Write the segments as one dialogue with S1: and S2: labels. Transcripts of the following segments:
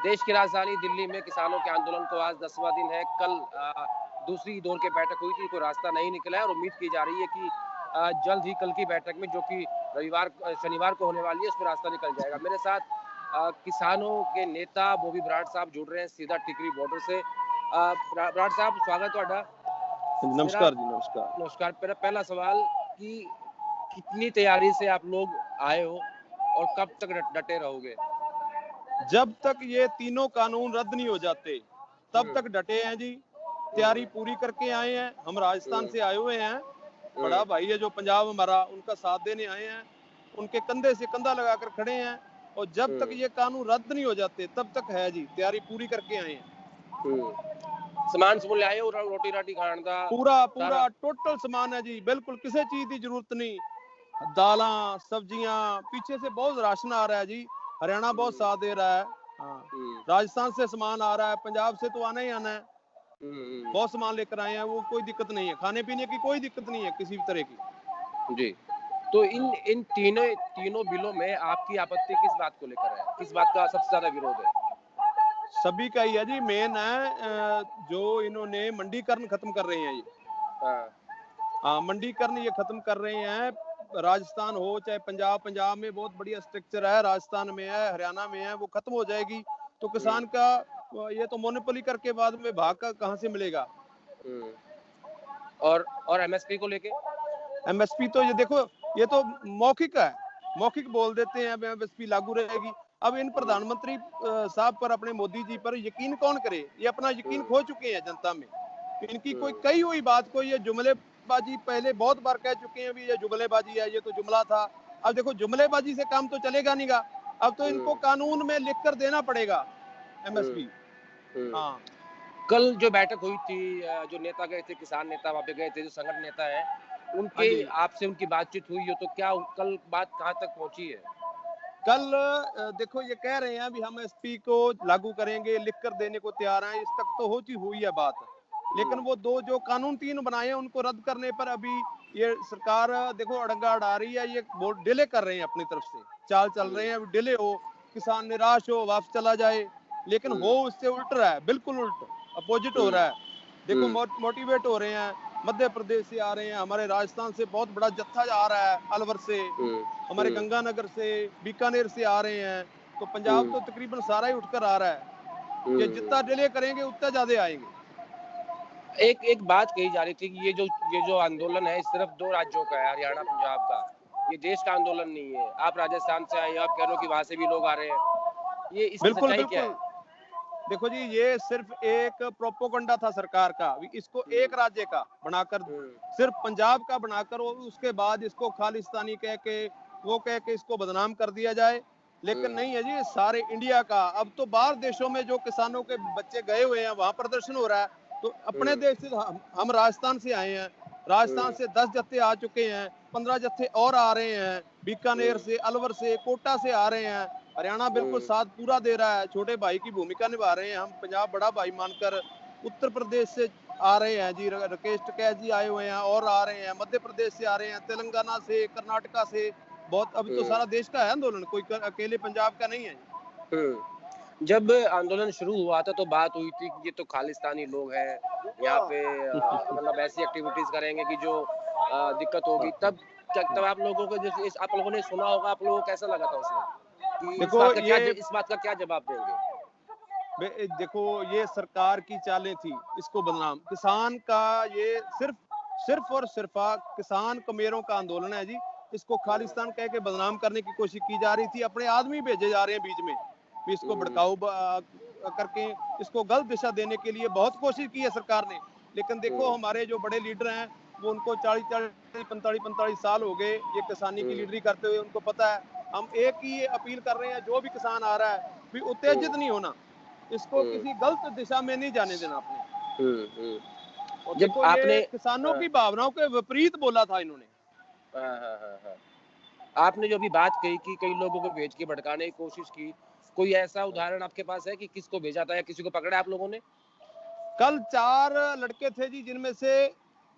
S1: देश की राजधानी दिल्ली में किसानों के आंदोलन को आज 10वां दिन है। कल दूसरी दौर की बैठक हुई थी, कोई रास्ता नहीं निकला है और उम्मीद की जा रही है कि जल्द ही कल की बैठक में, जो कि शनिवार को होने वाली है, उसमें रास्ता निकल जाएगा। मेरे साथ किसानों के नेता बोबी ब्राड़ साहब जुड़ रहे हैं सीधा टिकरी बॉर्डर से। ब्राड़ साहब, स्वागत है।
S2: नमस्कार जी। नमस्कार।
S1: मेरा पहला सवाल कि कितनी तैयारी से आप लोग आए हो और कब तक डटे रहोगे?
S2: जब तक ये तीनों कानून रद्द नहीं हो जाते तब तक डटे हैं जी। तैयारी पूरी करके आए हैं। हम राजस्थान से आए हुए हैं। बड़ा भाई है जो पंजाब हमारा, उनका साथ देने आए हैं। उनके कंधे से कंधा लगाकर खड़े हैं और जब तक ये कानून रद्द नहीं हो जाते तब तक है जी। तैयारी पूरी करके आए हैं।
S1: सामान सब ले आए हो? रोटी राटी खाने का
S2: पूरा टोटल सामान है जी। बिल्कुल किसी चीज की जरूरत नहीं। दाला, सब्जियां, पीछे से बहुत राशन आ रहा है जी। हरियाणा बहुत साथ दे रहा है। राजस्थान से सामान आ रहा है, पंजाब से तो आना ही आना है। बहुत सामान लेकर आए हैं, वो कोई दिक्कत नहीं है। खाने पीने की कोई दिक्कत नहीं है किसी भी तरह की
S1: जी। तो इन तीनों बिलों में आपकी आपत्ति किस बात को लेकर है? किस बात का सबसे ज्यादा विरोध है?
S2: सभी का ही है जी। मेन है जो इन्होंने मंडीकरण खत्म कर रहे हैं ये। मंडीकरण ये खत्म कर रहे हैं। राजस्थान हो चाहे पंजाब में बहुत बढ़िया स्ट्रक्चर है, राजस्थान में है, हरियाणा में है, वो खत्म हो जाएगी तो किसान का ये तो मोनोपोली करके बाद में भाग का कहां से मिलेगा।
S1: और एमएसपी को लेके?
S2: एमएसपी तो ये देखो, ये तो मौखिक है, मौखिक बोल देते हैं एमएसपी लागू रहेगी। अब इन प्रधानमंत्री साहब पर, अपने मोदी जी पर यकीन कौन करे? ये अपना यकीन खो चुके हैं जनता में। इनकी कोई कही हुई बात को ये जुमलेबाजी पहले बहुत बार कह चुके हैं। भी ये जुमलेबाजी है, ये तो जुमला था। अब देखो जुमलेबाजी से काम तो चलेगा नहीं गा। अब तो इनको कानून में लिख कर देना पड़ेगा एमएसपी।
S1: हाँ, कल जो बैठक हुई थी, जो नेता गए थे, किसान नेता वहां पे गए थे, जो संगठन नेता है, उनके आपसे उनकी बातचीत हुई हो तो क्या कल बात कहां तक पहुंची है?
S2: कल देखो ये कह रहे हैं भी हम एसपी को लागू करेंगे, लिख कर देने को तैयार हैं। इस तक तो हुई है बात, लेकिन वो दो जो कानून 3 बनाए हैं उनको रद्द करने पर अभी ये सरकार देखो अड़ंगा अड़ा रही है। ये बहुत डिले कर रहे हैं, अपनी तरफ से चाल चल रहे हैं। डिले हो, किसान निराश हो, वापस चला जाए, लेकिन हो उससे उल्ट रहा है, बिल्कुल उल्ट अपोजिट हो रहा है। देखो मोटिवेट हो रहे हैं, मध्य प्रदेश से आ रहे हैं, हमारे राजस्थान से बहुत बड़ा जत्था आ रहा है, अलवर से, हमारे गंगानगर से, बीकानेर से आ रहे हैं। तो पंजाब तो तकरीबन सारा ही उठकर आ रहा है। ये जितना डिले करेंगे उतना ज्यादा आएंगे।
S1: एक बात कही जा रही थी कि ये जो आंदोलन है सिर्फ 2 राज्यों का है, हरियाणा पंजाब का। ये देश का आंदोलन नहीं है। आप राजस्थान से आए, आप कह रहे हो कि वहां से भी लोग आ रहे हैं। ये इसकी सच्चाई क्या है?
S2: देखो जी, ये सिर्फ एक प्रोपोगंडा था सरकार का। इसको एक राज्य का बनाकर, सिर्फ पंजाब का बनाकर, उसके बाद इसको खालिस्तानी कह के, वो कह के इसको बदनाम कर दिया जाए। लेकिन नहीं है जी, सारे इंडिया का। अब तो बाहर देशों में जो किसानों के बच्चे गए हुए हैं वहां प्रदर्शन हो रहा है। तो अपने देश से हम राजस्थान से आए हैं। राजस्थान से 10 जत्थे आ चुके हैं, 15 जत्थे और आ रहे हैं। बीकानेर से, अलवर से, कोटा से आ रहे हैं। हरियाणा बिल्कुल साथ पूरा दे रहा है, छोटे भाई की भूमिका निभा रहे हैं। हम पंजाब बड़ा भाई मानकर। उत्तर प्रदेश से आ रहे हैं जी, राकेश टिकैत जी आए हुए हैं और आ रहे हैं। मध्य प्रदेश से आ रहे हैं, तेलंगाना से, कर्नाटका से, बहुत। अभी तो सारा देश का है आंदोलन, कोई अकेले पंजाब का नहीं है।
S1: जब आंदोलन शुरू हुआ था तो बात हुई थी कि ये तो खालिस्तानी लोग हैं, यहाँ पे मतलब ऐसी एक्टिविटीज करेंगे कि जो दिक्कत होगी। तब आप लोगों को, जैसे आप लोगों ने सुना होगा, आप लोगों को कैसा लगा था उसमें कि
S2: देखो
S1: इस बात का क्या जवाब देंगे?
S2: देखो ये सरकार की चालें थी इसको बदनाम। किसान का ये सिर्फ और सिर्फ किसान कमेरों का आंदोलन है जी। इसको खालिस्तान कह के बदनाम करने की कोशिश की जा रही थी। अपने आदमी भेजे जा रहे हैं बीच में, इसको भड़काऊ करके इसको गलत दिशा देने के लिए बहुत कोशिश की है सरकार ने। लेकिन देखो हमारे जो बड़े लीडर हैं वो, उनको 45 साल हो गए ये किसानी की लीडरी करते हुए। उनको पता है। हम एक ही अपील कर रहे हैं, जो भी किसान आ रहा है भी उत्तेजित नहीं होना, इसको किसी गलत दिशा में नहीं जाने देना आपने। और देखो ये किसानों की भावनाओं के विपरीत बोला था इन्होंने।
S1: आपने जो भी बात कही कि कई लोगों को भेज के भड़काने की कोशिश की, कोई ऐसा उदाहरण आपके पास है कि किसको भेजा था या किसी को पकड़ा आप लोगों ने?
S2: कल 4 लड़के थे जी, जिनमें से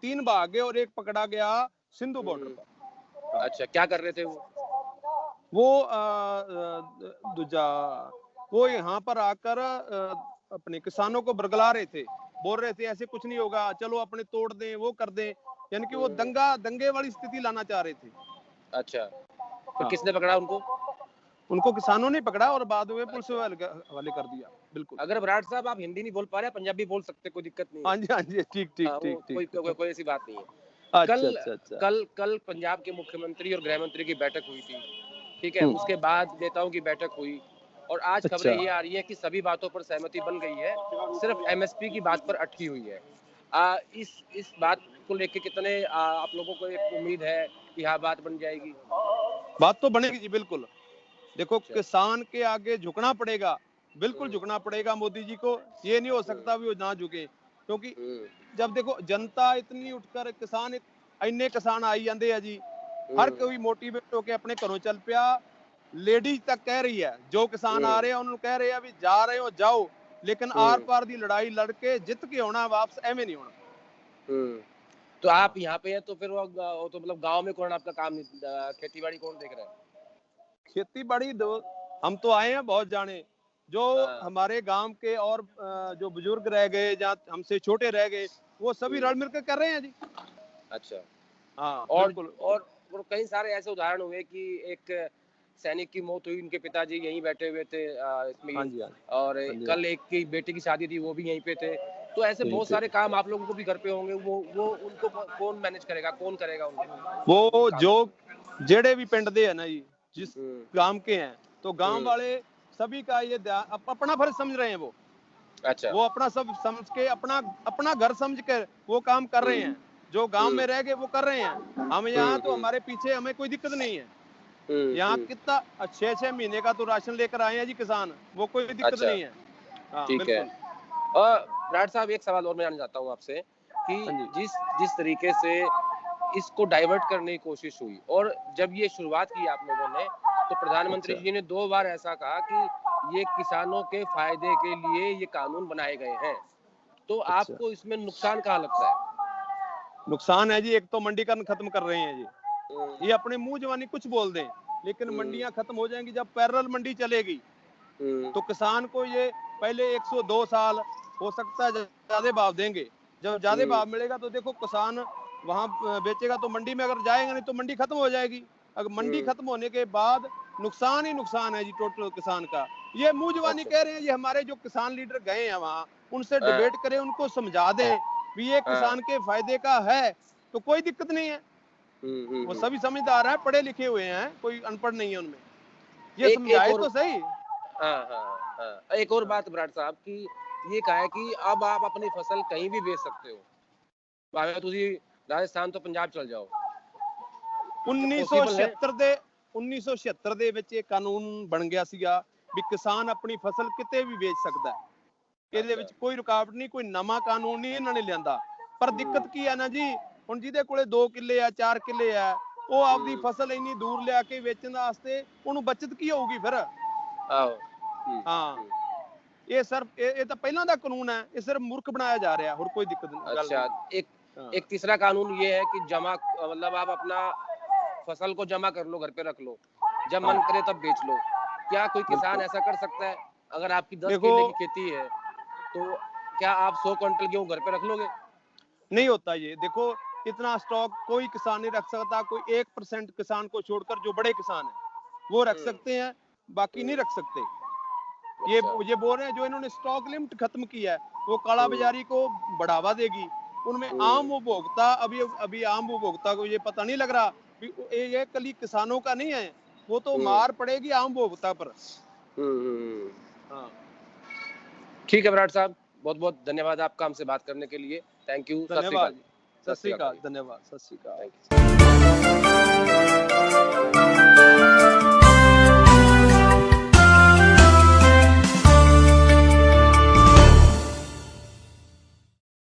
S2: 3 भाग गए और एक पकड़ा गया सिंधु बॉर्डर पर।
S1: अच्छा, क्या कर रहे थे वो?
S2: वो दूजा वो यहाँ पर आकर अपने किसानों को बरगला रहे थे, बोल रहे थे ऐसे कुछ नहीं होगा, चलो अपने तोड़ दें, वो कर दें, यानी कि वो दंगे वाली स्थिति लाना चाह रहे थे।
S1: अच्छा, फिर
S2: हाँ,
S1: किसने पकड़ा उनको?
S2: उनको किसानों ने पकड़ा और बाद में पुलिस हवाले कर दिया। बिल्कुल।
S1: अगर बराड़ साहब आप हिंदी नहीं बोल पा रहे, पंजाबी बोल सकते, कोई दिक्कत नहीं है।
S2: हाँ जी, हाँ जी, ठीक ठीक
S1: हाँ,
S2: ठीक
S1: वो
S2: ठीक।
S1: कोई ऐसी बात नहीं है।
S2: अच्छा
S1: कल
S2: अच्छा अच्छा।
S1: कल कल पंजाब के मुख्यमंत्री और गृह मंत्री की बैठक हुई थी, ठीक है? उसके बाद नेताओं की बैठक हुई और आज खबरें
S2: अच्छा।
S1: ये आ रही हैं कि सभी बातों पर सहमति बन गई है, सिर्फ एमएसपी की बात पर अटकी हुई है। इस बात को लेके कितने आप लोगों को एक उम्मीद है कि हाँ, बात बन जाएगी?
S2: बात तो बनेगी जी, बिल्कुल। देखो,
S1: अच्छा।
S2: किसान के आगे झुकना पड़ेगा, बिल्कुल
S1: हुँ,
S2: झुकना पड़ेगा मोदी जी को। ये नहीं हो
S1: हुँ,
S2: सकता भी वो ना झुके, क्योंकि
S1: हुँ,
S2: जब देखो जनता इतनी उठकर किसान इन्ने किसान आई जाते हैं जी, हर
S1: हुँ,
S2: कोई मोटिवेट होके अपने घरों चल पिया। लेडीज तक कह रही है, जो किसान आ
S1: हुँ,
S2: रहे हैं उन्होंने कह रहे हैं भी जा रहे हो जाओ, लेकिन आर
S1: हुँ,
S2: पार दी लड़ाई लड़के जित के होना, वापस एवं नहीं होना।
S1: हुँ। तो आप यहाँ पे हैं तो फिर वो तो मतलब गाँव में कौन आपका काम खेती-बाड़ी कौन देख रहा है?
S2: खेती बाड़ी दो, हम तो आए हैं बहुत जाने, जो
S1: हाँ,
S2: हमारे गांव के और जो बुजुर्ग रह गए या हमसे छोटे रह गए, वो सभी
S1: हुँ,
S2: रल मिलकर कर रहे हैं जी।
S1: अच्छा।
S2: हाँ
S1: और
S2: बिल्कुल।
S1: और और कई सारे ऐसे उदाहरण हुए कि एक सैनिक की मौत हुई, उनके पिताजी यहीं बैठे हुए थे
S2: हाँ
S1: इसमें,
S2: जी, हाँ जी,
S1: और
S2: हाँ जी, हाँ
S1: कल एक की बेटी की शादी थी, वो भी यहीं पे थे। तो ऐसे
S2: जी,
S1: बहुत
S2: जी।
S1: सारे काम आप लोगों को भी घर पे होंगे, वो उनको कौन मैनेज करेगा, कौन करेगा उन
S2: वो
S1: कामों
S2: जो
S1: को?
S2: जेड़े भी पिंड दे है ना जी, जिस
S1: हुँ,
S2: गांव के हैं, तो गांव
S1: हुँ,
S2: वाले सभी का ये अपना फर्ज समझ रहे हैं।
S1: अच्छा।
S2: वो अपना सब समझ के, अपना अपना घर समझ कर वो काम कर
S1: हुँ,
S2: रहे हैं। जो गांव
S1: हुँ,
S2: में रह गए वो कर रहे हैं। हम यहाँ
S1: हुँ,
S2: तो
S1: हुँ,
S2: हमारे पीछे हमें कोई दिक्कत नहीं है।
S1: हुँ,
S2: यहाँ
S1: हुँ,
S2: कितना 6-6 महीने का तो राशन लेकर आए हैं जी किसान, वो कोई दिक्कत
S1: अच्छा,
S2: नहीं है। हाँ
S1: ठीक है।
S2: बिल्कुल।
S1: ब्राड साहब, एक सवाल और मैं जानना चाहता हूँ आपसे कि
S2: हाँ जी।
S1: जिस जिस तरीके से इसको डाइवर्ट करने की कोशिश हुई और जब ये शुरुआत की आप लोगों ने, तो प्रधानमंत्री
S2: अच्छा
S1: जी ने 2 बार ऐसा कहा कि ये किसानों के फ़ायदे के लिए ये कानून बनाए गए हैं। तो
S2: अच्छा।
S1: आपको इसमें नुकसान कहाँ लगता है?
S2: नुकसान है जी, एक तो मंडीकरण खत्म कर रहे हैं
S1: हुँ,
S2: जी। ये अपने मुंह जवानी कुछ बोल दें, लेकिन
S1: हुँ,
S2: मंडियां खत्म हो जाएंगी। जब पैरेलल मंडी चलेगी
S1: हुँ,
S2: तो किसान को ये पहले 102 साल हो सकता है ज्यादा भाव देंगे। जब ज्यादा
S1: हुँ,
S2: भाव मिलेगा तो देखो किसान वहां बेचेगा, तो मंडी में अगर जाएगा नहीं तो मंडी खत्म हो जाएगी। अगर मंडी
S1: हुँ,
S2: खत्म होने के बाद नुकसान ही नुकसान है जी टोटल किसान का। ये मुंह जवानी
S1: अच्छा,
S2: कह रहे हैं जी, हमारे जो किसान लीडर गए हैं वहां, उनसे
S1: हाँ,
S2: डिबेट करें, उनको समझा दें भी ये
S1: हाँ,
S2: किसान के फायदे का है, तो कोई दिक्कत नहीं है।
S1: हुँ, हुँ,
S2: वो
S1: हुँ।
S2: सभी समझदार हैं, पढ़े लिखे हुए हैं, कोई अनपढ़ नहीं है उनमें। ये
S1: एक एक
S2: समझाए
S1: और
S2: तो सही।
S1: हाँ, हाँ, हाँ। एक और
S2: हाँ।
S1: बात ब्राड साहब कि ये कहा है कि अब आप अपनी फसल कहीं भी बेच सकते हो। भाਵੇਂ ਤੁਸੀਂ राजस्थान तो पंजाब चल जाओ। क्या पॉसिबल है?
S2: 1976 ਦੇ 1976 ਦੇ ਵਿੱਚ ਇਹ ਕਾਨੂੰਨ ਬਣ ਗਿਆ ਸੀਗਾ ਵੀ ਕਿਸਾਨ ਆਪਣੀ ਫਸਲ ਕਿਤੇ ਵੀ ਵੇਚ ਸਕਦਾ ਹੈ। ਇਹਦੇ
S1: अच्छा।
S2: ਵਿੱਚ ਕੋਈ ਰੁਕਾਵਟ ਨਹੀਂ, ਕੋਈ ਨਵਾਂ ਕਾਨੂੰਨ ਨਹੀਂ ਇਹਨਾਂ ਨੇ ਲਿਆਂਦਾ। ਪਰ
S1: हुँ,
S2: ਦਿੱਕਤ ਕੀ ਹੈ ਨਾ ਜੀ, ਹੁਣ ਜਿਹਦੇ ਕੋਲੇ 2 ਕਿੱਲੇ ਆ 4 ਕਿੱਲੇ ਆ, ਉਹ ਆਪਦੀ
S1: हुँ,
S2: ਫਸਲ ਇੰਨੀ ਦੂਰ ਲਿਆ ਕੇ ਵੇਚਣ ਵਾਸਤੇ ਉਹਨੂੰ ਬਚਤ ਕੀ ਹੋਊਗੀ ਫਿਰ।
S1: आओ। हुँ,
S2: ਹਾਂ,
S1: हुँ।
S2: ਇਹ ਸਿਰਫ ਇਹ ਤਾਂ ਪਹਿਲਾਂ ਦਾ ਕਾਨੂੰਨ ਹੈ, ਇਹ सिर्फ मूर्ख बनाया जा ਰਿਹਾ, ਹੋਰ ਕੋਈ ਦਿੱਕਤ ਗੱਲ
S1: अच्छा,
S2: नहीं।
S1: एक
S2: हाँ।
S1: एक तीसरा कानून ये है कि मतलब आप अपना फसल को जमा कर लो, घर पे रख लो। जब
S2: हाँ
S1: मन करे तब बेच लो। क्या कोई किसान
S2: बिल्कुल।
S1: ऐसा कर सकता है? अगर आपकी 10
S2: देखो,
S1: केले की खेती है, तो क्या आप 100 क्विंटल गेहूँ घर पे रख लोगे?
S2: नहीं होता ये। देखो, इतना स्टॉक कोई किसान नहीं रख सकता। कोई 1% किसान को छोड़कर जो बड़े किसान है वो रख
S1: हुँ,
S2: सकते हैं, बाकी नहीं
S1: हुँ,
S2: रख सकते। ये
S1: अच्छा।
S2: ये बोल रहे हैं जो इन्होंने स्टॉक लिमिट खत्म किया है, वो काला
S1: हुँ,
S2: बाजारी को बढ़ावा देगी। उनमें
S1: हुँ,
S2: आम उपभोक्ता, अभी अभी आम उपभोक्ता को ये पता नहीं लग रहा कि ये कली किसानों का नहीं है, वो तो
S1: हुँ,
S2: मार पड़ेगी आम उपभोक्ता पर।
S1: हुँ, हुँ, हुँ।
S2: हाँ।
S1: ठीक है विराट साहब, बहुत-बहुत धन्यवाद आपका हमसे बात करने के लिए। थैंक यू, सत श्री
S2: धन्यवाद
S1: अकाल।
S2: जी।
S1: सत
S2: सत
S1: श्री
S2: श्री
S1: अकाल
S2: अकाल।
S1: भाई।
S2: धन्यवाद। सत श्री अकाल।
S1: Thank you.